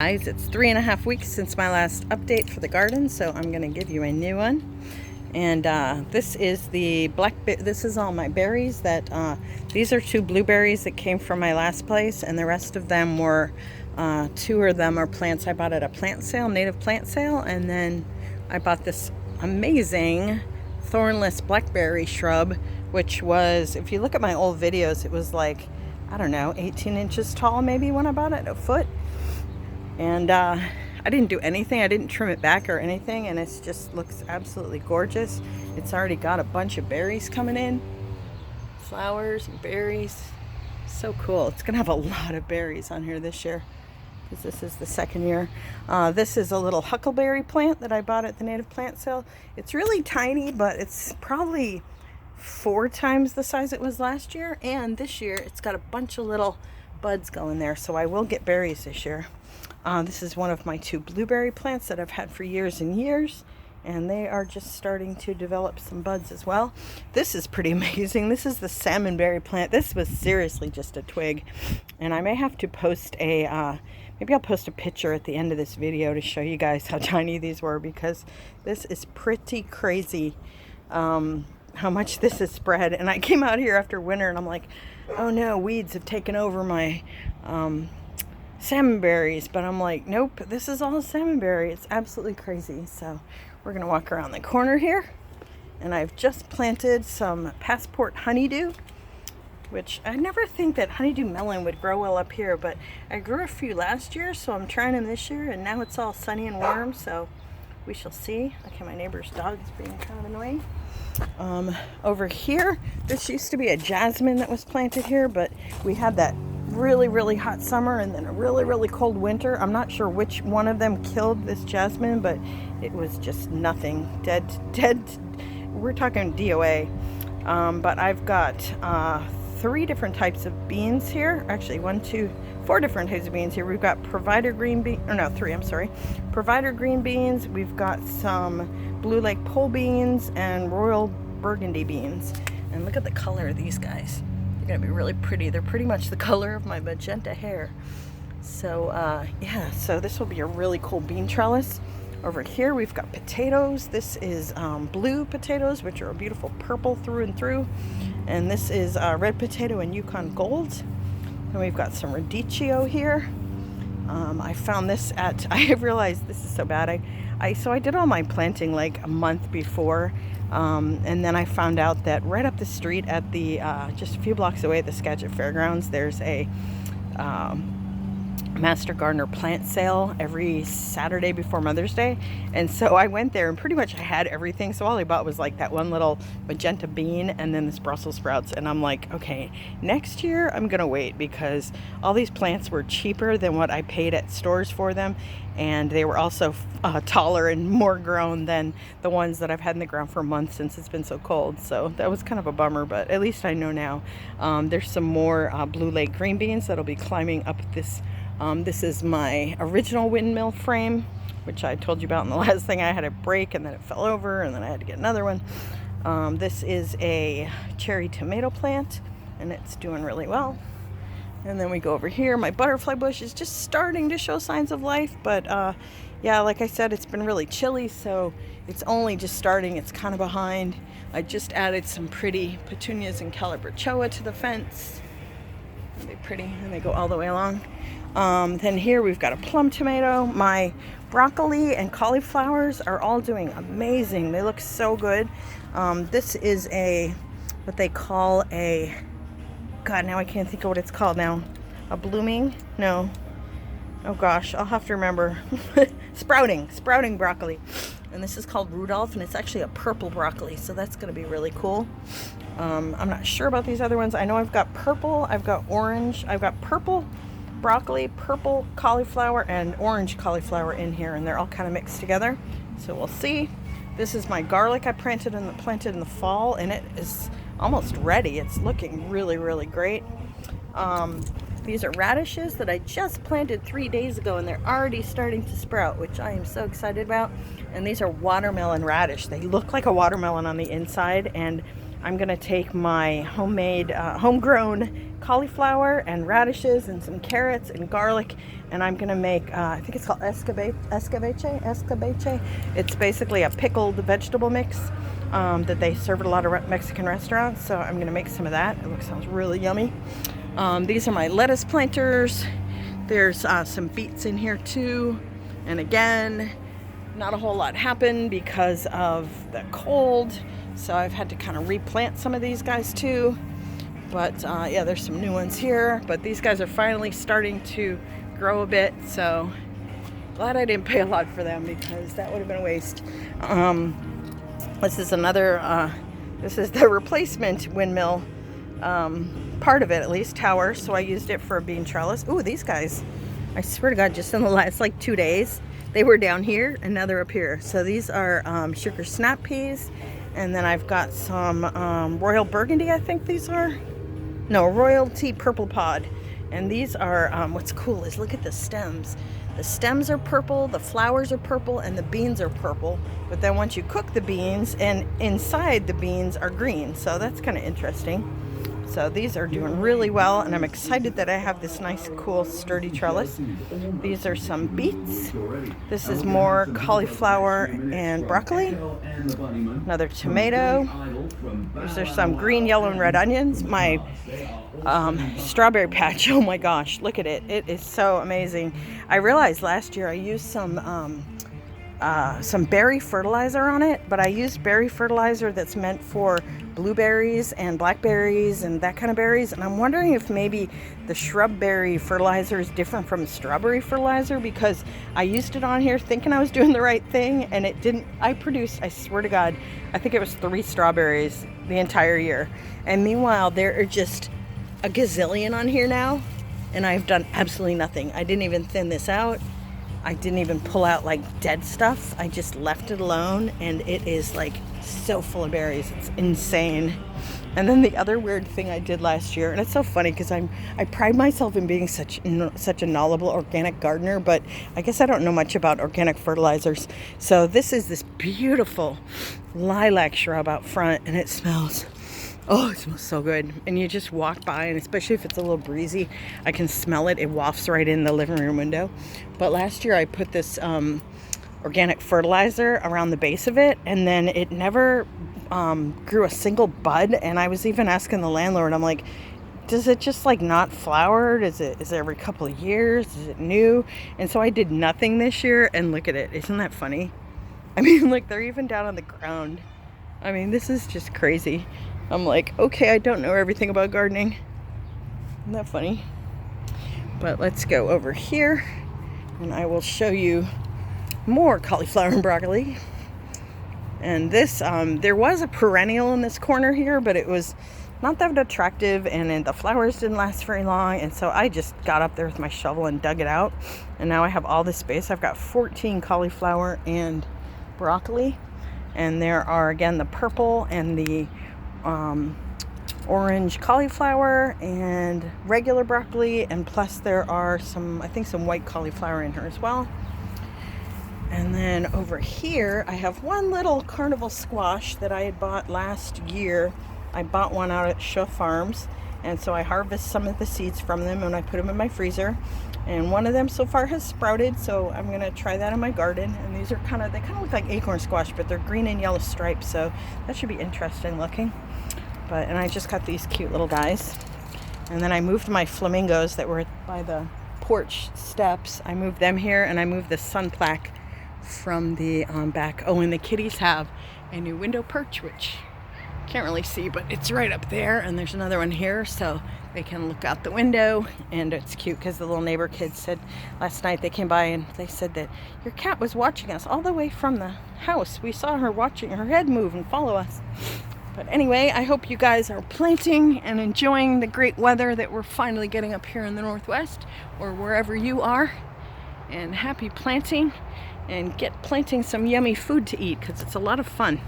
Guys, it's 3.5 weeks since my last update for the garden, so I'm going to give you a new one. And this is the blackberry. This is all my berries that these are 2 blueberries that came from my last place, and the rest of them were 2 of them are plants I bought at a plant sale, native plant sale. And then I bought this amazing thornless blackberry shrub, which was, if you look at my old videos, it was like, I don't know, 18 inches tall maybe when I bought it, a foot. And I didn't do anything. I didn't trim it back or anything, and it just looks absolutely gorgeous. It's already got a bunch of berries coming in, flowers and berries. So cool. It's gonna have a lot of berries on here this year because this is the 2nd year. This is a little huckleberry plant that I bought at the native plant sale. It's really tiny, but it's probably 4 times the size it was last year, and this year it's got a bunch of little buds going there, so I will get berries this year. This is one of my 2 blueberry plants that I've had for years and years, and they are just starting to develop some buds as well. This is pretty amazing. This is the Salmonberry plant. This was seriously just a twig, and I may have to post a maybe I'll post a picture at the end of this video to show you guys how tiny these were, because this is pretty crazy how much this is spread. And I came out here after winter and I'm like, oh no, weeds have taken over my salmon berries, but I'm like, nope, this is all salmonberry. It's absolutely crazy. So we're gonna walk around the corner here, and I've just planted some passport honeydew, which I never think that honeydew melon would grow well up here, but I grew a few last year, so I'm trying them this year, and now it's all sunny and warm, so we shall see. Okay, my neighbor's dog is being kind of annoying. Over here, this used to be a jasmine that was planted here, but we had that really hot summer and then a really cold winter. I'm not sure which one of them killed this jasmine, but it was just nothing, dead. We're talking DOA. But I've got 3 different types of beans here. Actually, 4 different types of beans here. We've got provider green bean, or no, 3, I'm sorry. Provider green beans. We've got some Blue Lake pole beans and royal Burgundy beans. And look at the color of these guys. Gonna be really pretty. They're pretty much the color of my magenta hair. So yeah, so this will be a really cool bean trellis. Over here we've got potatoes. This is blue potatoes, which are a beautiful purple through and through, and this is red potato and Yukon Gold. And we've got some Radicchio here. I found this at, I realized this is so bad, so I did all my planting like a month before, and then I found out that right up the street at the just a few blocks away at the Skagit Fairgrounds, there's a Master Gardener plant sale every Saturday before Mother's Day. And so I went there, and pretty much I had everything. So all I bought was like that one little magenta bean and then this Brussels sprouts. And I'm like, okay, next year I'm gonna wait, because all these plants were cheaper than what I paid at stores for them, and they were also taller and more grown than the ones that I've had in the ground for a month since it's been so cold. So that was kind of a bummer, but at least I know now. There's some more Blue Lake green beans that'll be climbing up this. This is my original windmill frame, which I told you about in the last thing. I had it break and then it fell over, and then I had to get another one. This is a cherry tomato plant, and it's doing really well. And then we go over here. My butterfly bush is just starting to show signs of life, but yeah, like I said, it's been really chilly, so it's only just starting. It's kind of behind. I just added some pretty petunias and calabrachoa to the fence. They're pretty, and they go all the way along. Then here we've got a plum tomato. My broccoli and cauliflowers are all doing amazing. They look so good. This is what they call God, now I can't think of what it's called now. A blooming? No. Oh gosh, I'll have to remember. Sprouting broccoli. And this is called Rudolph, and it's actually a purple broccoli, so that's going to be really cool. I'm not sure about these other ones. I know I've got purple, I've got orange, I've got purple broccoli, purple cauliflower, and orange cauliflower in here, and they're all kind of mixed together. So we'll see. This is my garlic I planted in the fall, and it is almost ready. It's looking really great. These are radishes that I just planted 3 days ago, and they're already starting to sprout, which I am so excited about. And these are watermelon radish. They look like a watermelon on the inside, and I'm gonna take my homemade, homegrown cauliflower and radishes and some carrots and garlic, and I'm gonna make I think it's called escabeche. It's basically a pickled vegetable mix that they serve at a lot of Mexican restaurants, so I'm gonna make some of that. It sounds really yummy. These are my lettuce planters. There's some beets in here too, and again, not a whole lot happened because of the cold, so I've had to kind of replant some of these guys too. But yeah, there's some new ones here, but these guys are finally starting to grow a bit, so glad I didn't pay a lot for them because that would have been a waste. This is another, this is the replacement windmill, part of it at least, tower, so I used it for a bean trellis. Ooh, these guys, I swear to God, just in the last like 2 days, they were down here and now they're up here. So these are sugar snap peas, and then I've got some royal burgundy, I think these are. No, royalty purple pod. And these are, what's cool is look at the stems. The stems are purple, the flowers are purple, and the beans are purple. But then once you cook the beans, and inside the beans are green. So that's kind of interesting. So these are doing really well, and I'm excited that I have this nice, cool, sturdy trellis. These are some beets. This is more cauliflower and broccoli. Another tomato. These are some green, yellow, and red onions. My strawberry patch, oh my gosh, look at it. It is so amazing. I realized last year I used some berry fertilizer on it, but I used berry fertilizer that's meant for blueberries and blackberries and that kind of berries, and I'm wondering if maybe the shrubberry fertilizer is different from strawberry fertilizer, because I used it on here thinking I was doing the right thing, and it didn't. I produced, I swear to God, I think it was 3 strawberries the entire year, and meanwhile there are just a gazillion on here now, and I've done absolutely nothing. I didn't even thin this out. I didn't even pull out like dead stuff. I just left it alone, and it is like so full of berries. It's insane. And then the other weird thing I did last year, and it's so funny because I pride myself in being such a knowledgeable organic gardener, but I guess I don't know much about organic fertilizers. So this is this beautiful lilac shrub out front, and it smells, oh, it smells so good. And you just walk by, and especially if it's a little breezy, I can smell it. It wafts right in the living room window. But last year I put this organic fertilizer around the base of it, and then it never grew a single bud. And I was even asking the landlord, I'm like, does it just like not flower? Is it every couple of years? Is it new? And so I did nothing this year, and look at it. Isn't that funny? I mean, like, they're even down on the ground. I mean, this is just crazy. I'm like, okay, I don't know everything about gardening. Isn't that funny? But let's go over here, and I will show you more cauliflower and broccoli. And this, there was a perennial in this corner here, but it was not that attractive, and then the flowers didn't last very long, and so I just got up there with my shovel and dug it out, and now I have all this space. I've got 14 cauliflower and broccoli, and there are, again, the purple and the orange cauliflower and regular broccoli, and plus there are some, I think, some white cauliflower in here as well. And then over here I have one little Carnival Squash that I had bought last year. I bought one out at Shrub Farms, and so I harvest some of the seeds from them and I put them in my freezer, and one of them so far has sprouted, so I'm gonna try that in my garden. And these are they kind of look like acorn squash, but they're green and yellow stripes, so that should be interesting looking. And I just got these cute little guys. And then I moved my flamingos that were by the porch steps. I moved them here, and I moved the sun plaque from the back. Oh, and the kitties have a new window perch, which can't really see, but it's right up there, and there's another one here, so they can look out the window. And it's cute because the little neighbor kids said last night, they came by and they said that your cat was watching us all the way from the house. We saw her watching her head move and follow us. But anyway, I hope you guys are planting and enjoying the great weather that we're finally getting up here in the Northwest, or wherever you are. And happy planting, and get planting some yummy food to eat, because it's a lot of fun.